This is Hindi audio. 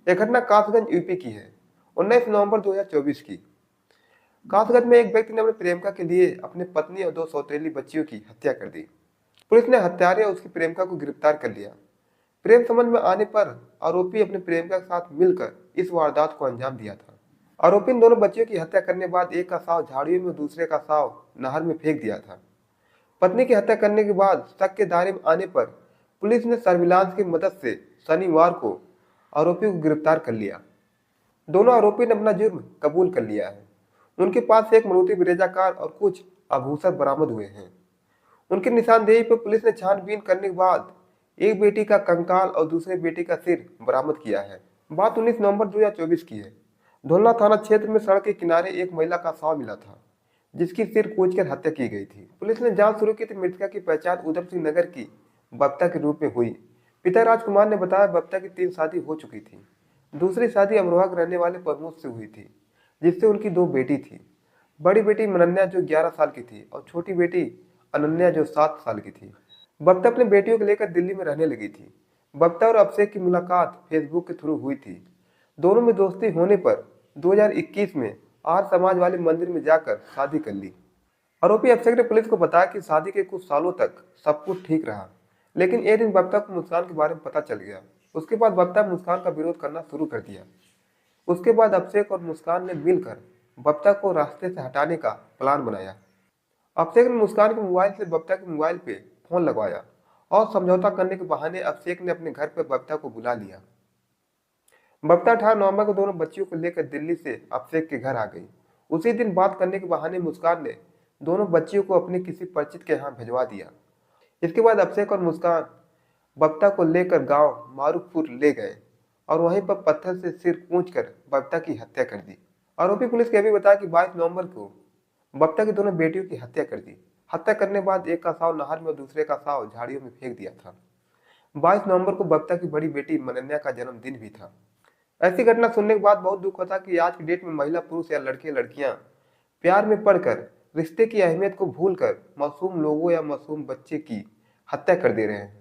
यह घटना कासगंज यूपी की है। 19 नवंबर 2024 की। कासगंज में एक व्यक्ति ने अपनी प्रेमिका के लिए अपनी पत्नी और 2 सौतेली बच्चियों की हत्या कर दी। पुलिस ने हत्यारे और उसकी प्रेमिका को गिरफ्तार कर लिया। प्रेम संबंध में आने पर आरोपी अपनी प्रेमिका के साथ मिलकर इस वारदात को अंजाम दिया था। आरोपी ने दोनों बच्चियों की हत्या करने के बाद एक का शव झाड़ियों में और दूसरे का शव नहर में फेंक दिया था। पत्नी की हत्या करने के बाद शक के दायरे में आने पर पुलिस ने सर्विलांस की मदद से शनिवार को आरोपी को गिरफ्तार कर लिया। दोनों आरोपी ने अपना जुर्म कबूल कर लिया है। उनके पास से एक मारुति ब्रेजा कार और कुछ आभूषण बरामद हुए हैं। उनकी निशानदेही पर पुलिस ने छानबीन करने के बाद एक बेटी का कंकाल और दूसरे बेटी का सिर बरामद किया है। बात 19 नवंबर 2024 की है। धोलना थाना क्षेत्र में सड़क के किनारे एक महिला का शव मिला था, जिसकी सिर कूचकर हत्या की गई थी। पुलिस ने जांच शुरू की तो मृतका की पहचान उधम सिंह नगर की बबीता के रूप में हुई। पिता राजकुमार ने बताया बबीता की 3 शादी हो चुकी थी। दूसरी शादी अमरोहा के रहने वाले प्रमोद से हुई थी, जिससे उनकी 2 बेटी थी। बड़ी बेटी मनन्या जो 11 साल की थी और छोटी बेटी अनन्या जो 7 साल की थी। बबीता अपनी बेटियों को लेकर दिल्ली में रहने लगी थी। बबीता और अभिषेक की मुलाकात फेसबुक के थ्रू हुई थी। दोनों में दोस्ती होने पर 2021 में आर्य समाज वाले मंदिर में जाकर शादी कर ली। आरोपी अभिषेक ने पुलिस को बताया कि शादी के कुछ सालों तक सब कुछ ठीक रहा, लेकिन एक दिन बबीता को मुस्कान के बारे में पता चल गया। उसके बाद बबीता मुस्कान का विरोध करना शुरू कर दिया। उसके बाद अभिषेक और मुस्कान ने मिलकर बबीता को रास्ते से हटाने का प्लान बनाया। अभिषेक ने मुस्कान के मोबाइल से बबीता के मोबाइल पे फोन लगवाया और समझौता करने के बहाने अभिषेक ने अपने घर पर बबीता को बुला लिया। बबीता 18 नवंबर को दोनों बच्चियों को लेकर दिल्ली से अभिषेक के घर आ गई। उसी दिन बात करने के बहाने मुस्कान ने दोनों बच्चियों को अपने किसी परिचित के यहाँ भिजवा दिया। इसके बाद अभिषेक और मुस्कान बबीता को लेकर गांव मारूपुर ले गए और वहीं पर पत्थर से सिर कूचकर बबीता की हत्या कर दी। आरोपी पुलिस को यह भी बताया कि 22 नवंबर को बबीता की दोनों बेटियों की हत्या कर दी। हत्या करने के बाद एक का शव नहर में और दूसरे का शव झाड़ियों में फेंक दिया था। 22 नवंबर को बबीता की बड़ी बेटी मनन्या का जन्मदिन भी था। ऐसी घटना सुनने के बाद बहुत दुख होता कि आज की डेट में महिला पुरुष या लड़के लड़कियां प्यार में पड़कर रिश्ते की अहमियत को भूलकर मासूम लोगों या मासूम बच्चे की हत्या कर दे रहे हैं।